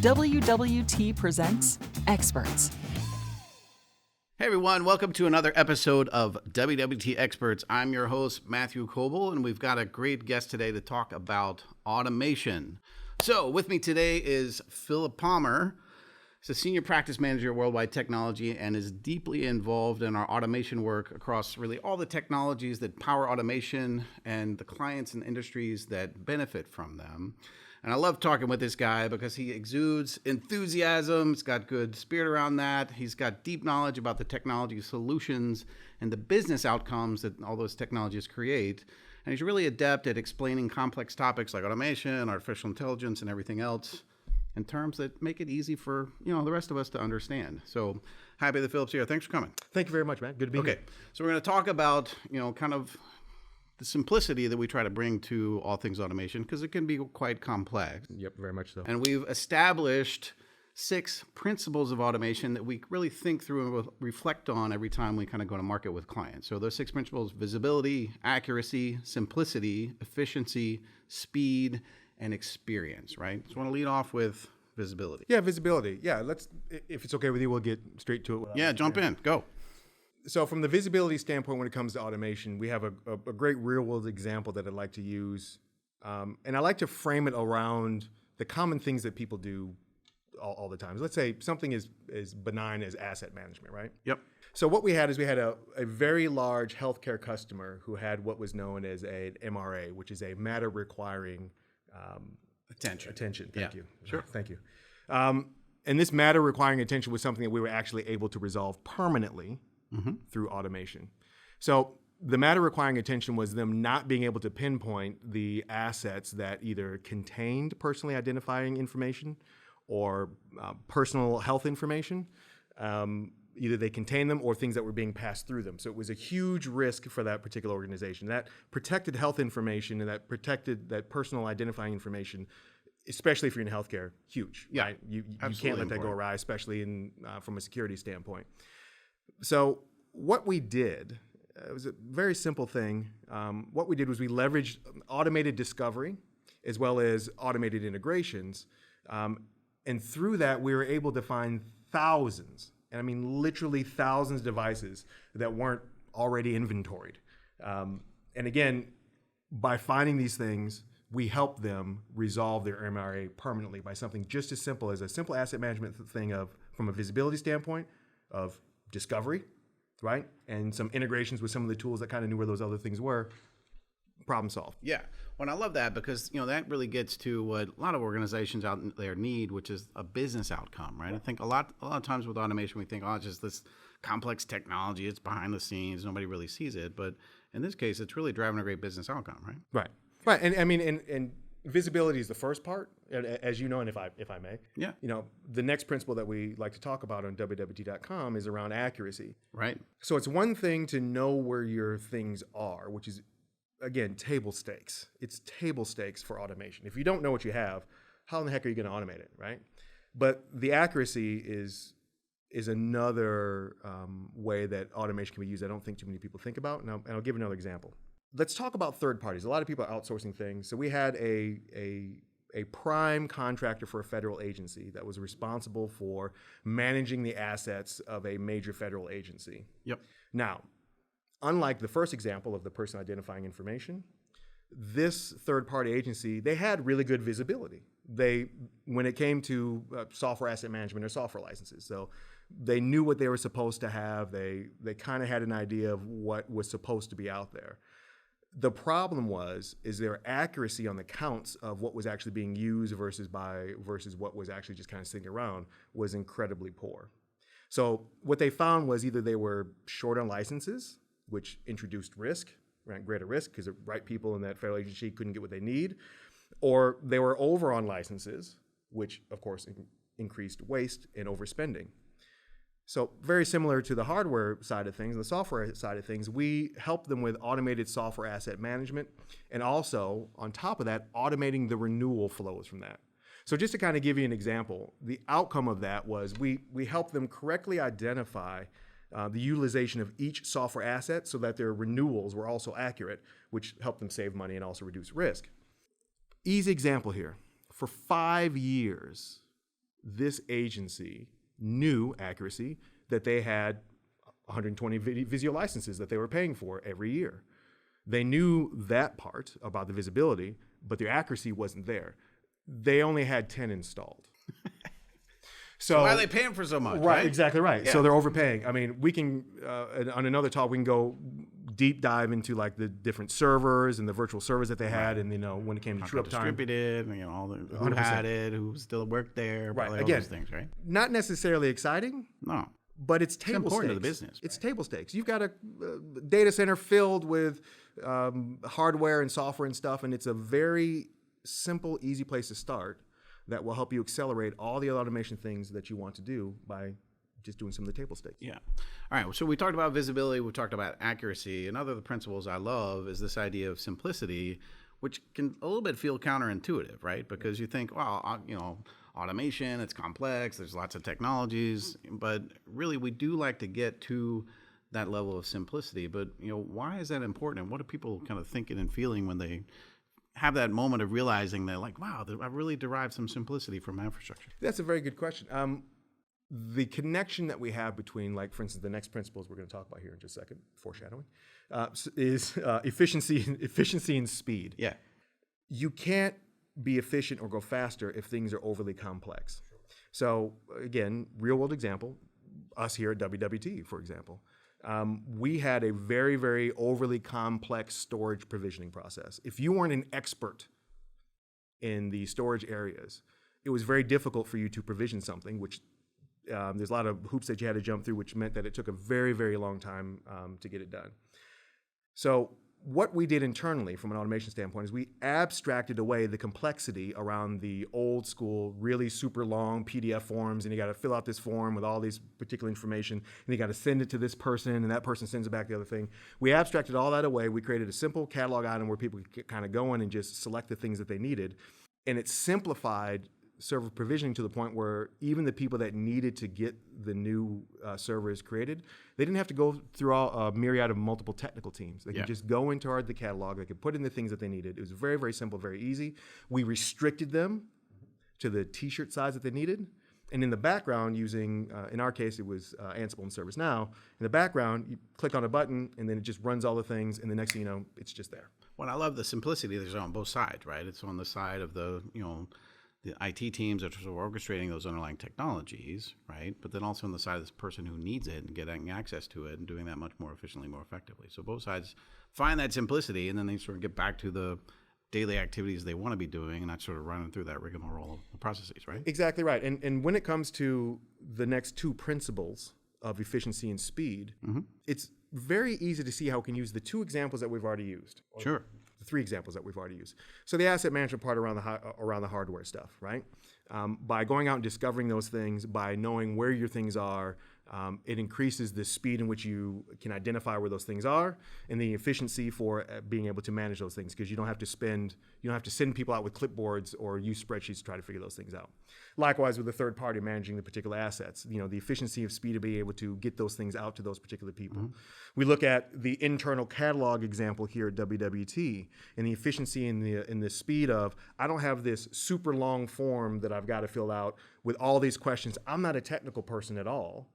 WWT presents Experts. Hey everyone, welcome to another episode of WWT Experts. I'm your host, Matthew Coble, and we've got a great guest today to talk about automation. So with me today is Phillip Palmer. He's a senior practice manager at Worldwide Technology and is deeply involved in our automation work across really all the technologies that power automation and the clients and industries that benefit from them. And I love talking with this guy because he exudes enthusiasm. He's got good spirit around that. He's got deep knowledge about the technology solutions and the business outcomes that all those technologies create. And he's really adept at explaining complex topics like automation, artificial intelligence, and everything else in terms that make it easy for the rest of us to understand. So happy that Phillip's here. Thanks for coming. Thank you very much, Matt. Good to be here. Okay, so we're going to talk about kind of the simplicity that we try to bring to all things automation, because it can be quite complex. Yep, very much so. And we've established 6 principles of automation that we really think through and reflect on every time we kind of go to market with clients. So those 6 principles: visibility, accuracy, simplicity, efficiency, speed, and experience, right? So I want to lead off with visibility. Yeah, visibility. Yeah, if it's okay with you, we'll get straight to it. Yeah, jump in, go. So from the visibility standpoint, when it comes to automation, we have a great real-world example that I'd like to use. And I like to frame it around the common things that people do all the time. Let's say something as benign as asset management, right? Yep. So what we had a very large healthcare customer who had what was known as an MRA, which is a matter requiring attention. Thank you. Sure. Thank you. And this matter requiring attention was something that we were actually able to resolve permanently through automation. So the matter requiring attention was them not being able to pinpoint the assets that either contained personally identifying information or personal health information. Either they contained them or things that were being passed through them. So it was a huge risk for that particular organization. That protected health information and that protected that personal identifying information, especially if you're in healthcare, huge. Yeah, right? You can't let that go awry, especially from a security standpoint. So what we did, it was a very simple thing. What we did was we leveraged automated discovery as well as automated integrations. And through that, we were able to find thousands, and I mean literally thousands of devices that weren't already inventoried. And again, by finding these things, we help them resolve their MRA permanently by something just as simple as a simple asset management thing from a visibility standpoint of discovery, right? And some integrations with some of the tools that kind of knew where those other things were. Problem solved. Yeah. Well, I love that because, that really gets to what a lot of organizations out there need, which is a business outcome, right? I think a lot of times with automation, we think, it's just this complex technology. It's behind the scenes. Nobody really sees it. But in this case, it's really driving a great business outcome, right? Right. Right. And I mean, and visibility is the first part, as you know, and if I may. Yeah. The next principle that we like to talk about on WWT.com is around accuracy. Right. So it's one thing to know where your things are, which is, again, table stakes. It's table stakes for automation. If you don't know what you have, how in the heck are you going to automate it, right? But the accuracy is another way that automation can be used. I don't think too many people think about, and I'll give another example. Let's talk about third parties. A lot of people are outsourcing things. So we had a prime contractor for a federal agency that was responsible for managing the assets of a major federal agency. Yep. Now, unlike the first example of the person identifying information, this third-party agency, they had really good visibility. When it came to software asset management or software licenses, so they knew what they were supposed to have. They kind of had an idea of what was supposed to be out there. The problem is their accuracy on the counts of what was actually being used versus what was actually just kind of sitting around was incredibly poor. So what they found was either they were short on licenses, which introduced risk, right, greater risk because the right people in that federal agency couldn't get what they need, or they were over on licenses, which of course increased waste and overspending. So very similar to the hardware side of things and the software side of things, we help them with automated software asset management and also, on top of that, automating the renewal flows from that. So just to kind of give you an example, the outcome of that was we helped them correctly identify the utilization of each software asset so that their renewals were also accurate, which helped them save money and also reduce risk. Easy example here. For 5 years, this agency knew accuracy that they had 120 Visio licenses that they were paying for every year. They knew that part about the visibility, but their accuracy wasn't there. They only had 10 installed. So why are they paying for so much? Right, exactly right. Yeah. So they're overpaying. I mean, we can, on another talk, we can go deep dive into like the different servers and the virtual servers that they had, and when it came to true up time. Distributed, all the who 100%. Had it, who still worked there, right? All Again, those things, right? Not necessarily exciting. No. But it's table important stakes. To the business. It's table stakes. You've got a data center filled with hardware and software and stuff, and it's a very simple, easy place to start that will help you accelerate all the automation things that you want to do by just doing some of the table stakes. Yeah. All right. So we talked about visibility. We talked about accuracy. Another of the principles I love is this idea of simplicity, which can a little bit feel counterintuitive, right? Because you think, well, automation, it's complex, there's lots of technologies, but really we do like to get to that level of simplicity. But why is that important? And what are people kind of thinking and feeling when they have that moment of realizing that, like, wow, I've really derived some simplicity from my infrastructure? That's a very good question. The connection that we have between, like, for instance, the next principles we're going to talk about here in just a second, foreshadowing, is efficiency and speed. Yeah. You can't be efficient or go faster if things are overly complex. So again, real world example, us here at WWT, for example, we had a very, very overly complex storage provisioning process. If you weren't an expert in the storage areas, it was very difficult for you to provision something, which there's a lot of hoops that you had to jump through, which meant that it took a very, very long time to get it done. So what we did internally from an automation standpoint is we abstracted away the complexity around the old school, really super long PDF forms, and you got to fill out this form with all these particular information, and you got to send it to this person, and that person sends it back the other thing. We abstracted all that away. We created a simple catalog item where people could kind of go in and just select the things that they needed, and it simplified server provisioning to the point where even the people that needed to get the new servers created, they didn't have to go through a myriad of multiple technical teams. They could just go into the catalog, they could put in the things that they needed. It was very, very simple, very easy. We restricted them to the t-shirt size that they needed. And in the background, using, in our case, it was Ansible and ServiceNow. In the background, you click on a button, and then it just runs all the things, and the next thing you know, it's just there. Well, I love the simplicity that's on both sides, right? It's on the side of the IT teams that are orchestrating those underlying technologies, right? But then also on the side of this person who needs it and getting access to it and doing that much more efficiently, more effectively. So both sides find that simplicity, and then they sort of get back to the daily activities they want to be doing, and not sort of running through that rigmarole of processes, right? Exactly right. And when it comes to the next two principles of efficiency and speed, it's very easy to see how we can use the two examples that we've already used. Sure. The three examples that we've already used. So the asset management part around the hardware stuff, right? By going out and discovering those things, by knowing where your things are, it increases the speed in which you can identify where those things are, and the efficiency for being able to manage those things, because you don't have to send people out with clipboards or use spreadsheets to try to figure those things out. Likewise with the third party managing the particular assets, the efficiency of speed to be able to get those things out to those particular people. We look at the internal catalog example here at WWT, and the efficiency and the speed of, I don't have this super long form that I've got to fill out with all these questions. I'm not a technical person at all.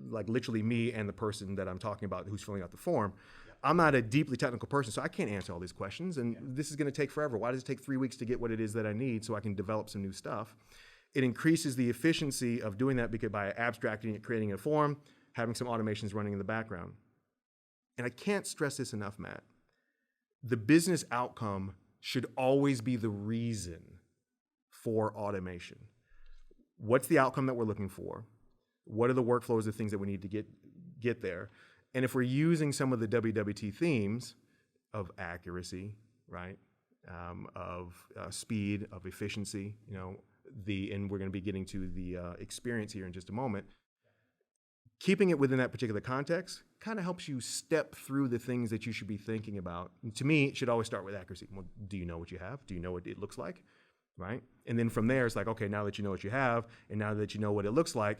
Like literally me and the person that I'm talking about who's filling out the form. I'm not a deeply technical person, so I can't answer all these questions, and this is going to take forever. Why does it take 3 weeks to get what it is that I need so I can develop some new stuff? It increases the efficiency of doing that because by abstracting it, creating a form, having some automations running in the background. And I can't stress this enough, Matt. The business outcome should always be the reason for automation. What's the outcome that we're looking for? What are the workflows, the things that we need to get there? And if we're using some of the WWT themes of accuracy, right, of speed, of efficiency, and we're going to be getting to the experience here in just a moment, keeping it within that particular context kind of helps you step through the things that you should be thinking about. And to me, it should always start with accuracy. Well, do you know what you have? Do you know what it looks like? Right? And then from there, it's like, okay, now that you know what you have, and now that you know what it looks like,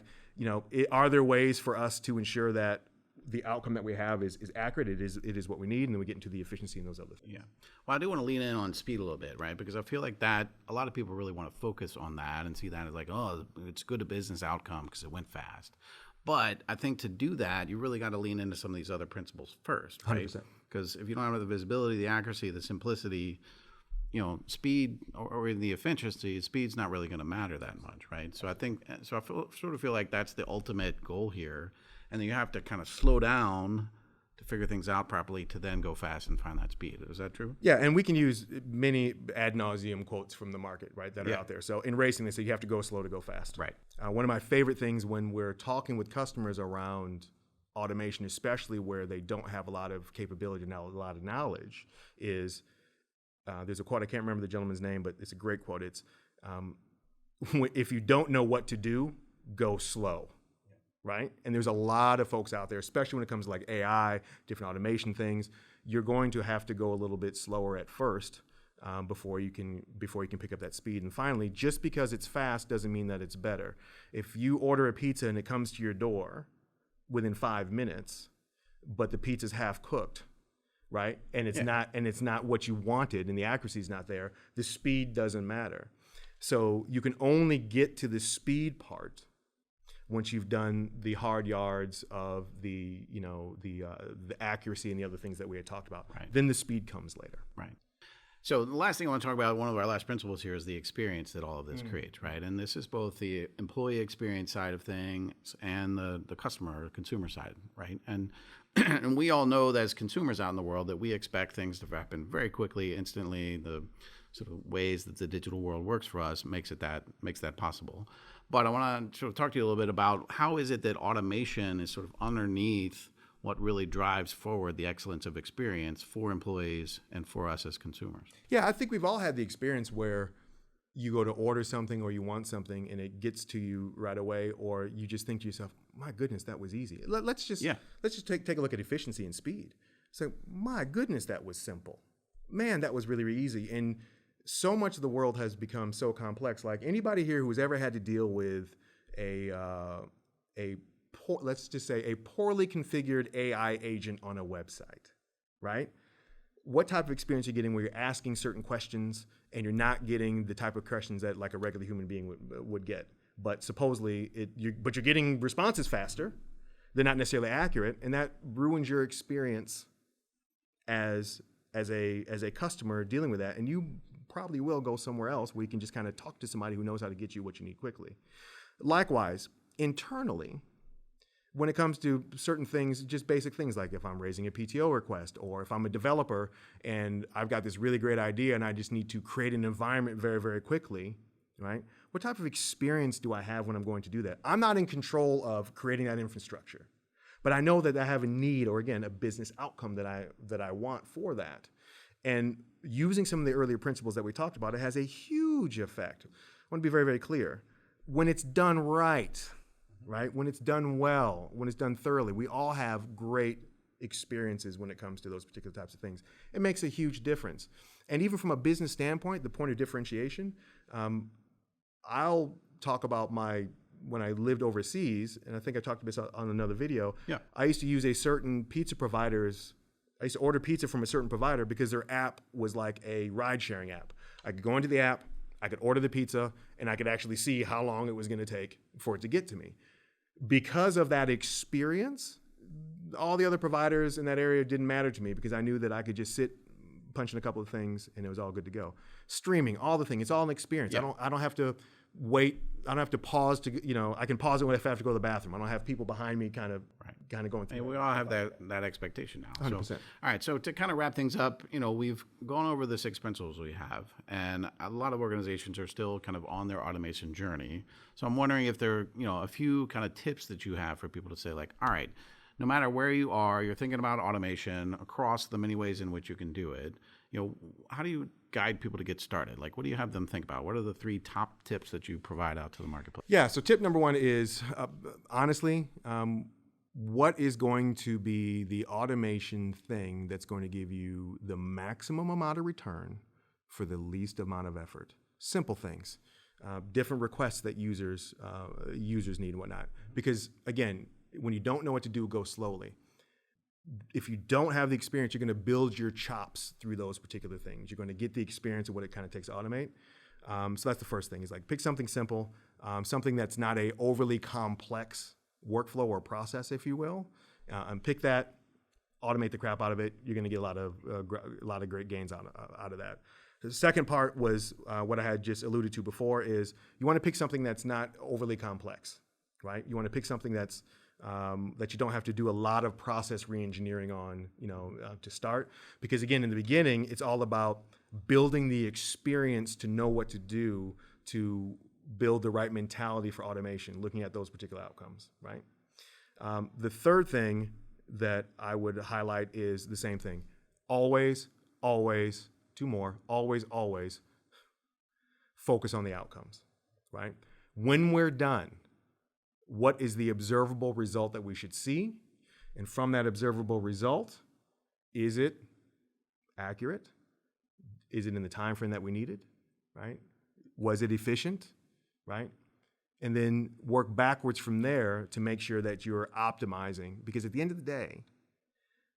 are there ways for us to ensure that the outcome that we have is accurate, it is what we need, and then we get into the efficiency and those other things. Yeah. Well, I do want to lean in on speed a little bit, right? Because I feel like that a lot of people really want to focus on that and see that as like, oh, it's good a business outcome because it went fast. But I think to do that, you really got to lean into some of these other principles first, right? 100%. Because if you don't have the visibility, the accuracy, the simplicity, speed or even the efficiency, speed's not really going to matter that much, right? So I sort of feel like that's the ultimate goal here. And then you have to kind of slow down to figure things out properly to then go fast and find that speed. Is that true? Yeah, and we can use many ad nauseum quotes from the market, right, that are out there. So in racing, they say you have to go slow to go fast. Right. One of my favorite things when we're talking with customers around automation, especially where they don't have a lot of capability and a lot of knowledge, is there's a quote, I can't remember the gentleman's name, but it's a great quote. It's, if you don't know what to do, go slow. Right? And there's a lot of folks out there, especially when it comes to like AI, different automation things. You're going to have to go a little bit slower at first before you can pick up that speed. And finally, just because it's fast doesn't mean that it's better. If you order a pizza and it comes to your door within 5 minutes, but the pizza's half cooked, right? And it's not what you wanted, and the accuracy is not there, the speed doesn't matter. So you can only get to the speed part once you've done the hard yards of the accuracy and the other things that we had talked about. Right. Then the speed comes later. Right. So the last thing I want to talk about, one of our last principles here, is the experience that all of this creates, right? And this is both the employee experience side of things and the customer or consumer side, right? And and we all know that as consumers out in the world that we expect things to happen very quickly, instantly. The sort of ways that the digital world works for us makes that possible. But I want to sort of talk to you a little bit about how is it that automation is sort of underneath what really drives forward the excellence of experience for employees and for us as consumers. Yeah, I think we've all had the experience where you go to order something or you want something and it gets to you right away, or you just think to yourself, my goodness, that was easy. Let's just take a look at efficiency and speed. So, my goodness, that was simple. Man, that was really, really easy. And so much of the world has become so complex. Like anybody here who's ever had to deal with let's just say a poorly configured AI agent on a website, right? What type of experience you're getting where you're asking certain questions and you're not getting the type of questions that like a regular human being would get. But supposedly, you're getting responses faster. They're not necessarily accurate, and that ruins your experience as a customer dealing with that. And you probably will go somewhere else where you can just kind of talk to somebody who knows how to get you what you need quickly. Likewise, internally, when it comes to certain things, just basic things like if I'm raising a PTO request, or if I'm a developer and I've got this really great idea and I just need to create an environment very, very quickly, right? What type of experience do I have when I'm going to do that? I'm not in control of creating that infrastructure, but I know that I have a need, or again, a business outcome that I want for that. And using some of the earlier principles that we talked about, it has a huge effect. I want to be very, very clear. When it's done right? When it's done well, when it's done thoroughly, we all have great experiences when it comes to those particular types of things. It makes a huge difference. And even from a business standpoint, the point of differentiation, I'll talk about when I lived overseas, and I think I talked about this on another video. Yeah. I used to use a certain pizza provider's I used to order pizza from a certain provider because their app was like a ride-sharing app. I could go into the app, I could order the pizza, and I could actually see how long it was going to take for it to get to me. Because of that experience, all the other providers in that area didn't matter to me because I knew that I could just sit, punch in a couple of things, and it was all good to go. Streaming, all the things, it's all an experience. Yeah. I don't have to wait. I don't have to pause to, I can pause it when I have to go to the bathroom. I don't have people behind me kind of going through. And we all have that expectation now. 100%. So, all right. So to kind of wrap things up, we've gone over the 6 principles we have, and a lot of organizations are still kind of on their automation journey. So I'm wondering if there are, a few kind of tips that you have for people to say, like, all right, no matter where you are, you're thinking about automation across the many ways in which you can do it. How do you guide people to get started? Like, what do you have them think about? What are the 3 top tips that you provide out to the marketplace? Yeah, so tip number 1 is, honestly, what is going to be the automation thing that's going to give you the maximum amount of return for the least amount of effort? Simple things, different requests that users need and whatnot. Because, again, when you don't know what to do, go slowly. if you don't have the experience, you're going to build your chops through those particular things. You're going to get the experience of what it kind of takes to automate. So that's the first thing, is like pick something simple, something that's not a overly complex workflow or process, if you will, and pick that, automate the crap out of it. You're going to get a lot of great gains out of that. The second part was what I had just alluded to before, is you want to pick something that's not overly complex, right? You want to pick something that's that you don't have to do a lot of process re-engineering on, to start. Because again, in the beginning, it's all about building the experience to know what to do to build the right mentality for automation, looking at those particular outcomes, right? The third thing that I would highlight is the same thing. Always, two more, always focus on the outcomes, right? When we're done, what is the observable result that we should see? And from that observable result, is it accurate? Is it in the time frame that we needed, right? Was it efficient, right? And then work backwards from there to make sure that you're optimizing, because at the end of the day,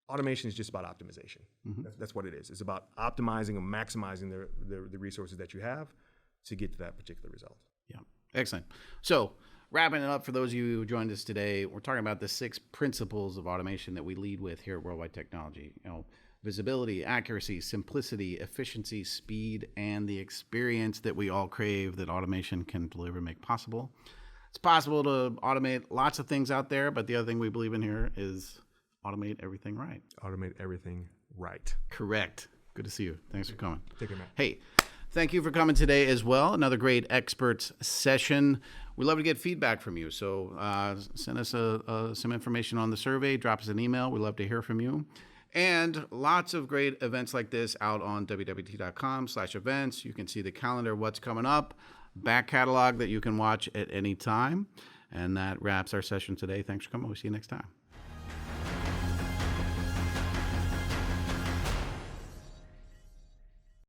automation is just about optimization. Mm-hmm. That's what it is. It's about optimizing and maximizing the resources that you have to get to that particular result. Yeah, excellent. So wrapping it up, for those of you who joined us today, we're talking about the 6 principles of automation that we lead with here at Worldwide Technology. Visibility, accuracy, simplicity, efficiency, speed, and the experience that we all crave that automation can deliver and make possible. It's possible to automate lots of things out there, but the other thing we believe in here is automate everything right. Automate everything right. Correct. Good to see you. Thanks for coming. Take care, Matt. Hey, thank you for coming today as well. Another great experts session. We'd love to get feedback from you. So send us some information on the survey. Drop us an email. We'd love to hear from you. And lots of great events like this out on wwt.com/events. You can see the calendar, what's coming up, back catalog that you can watch at any time. And that wraps our session today. Thanks for coming. We'll see you next time.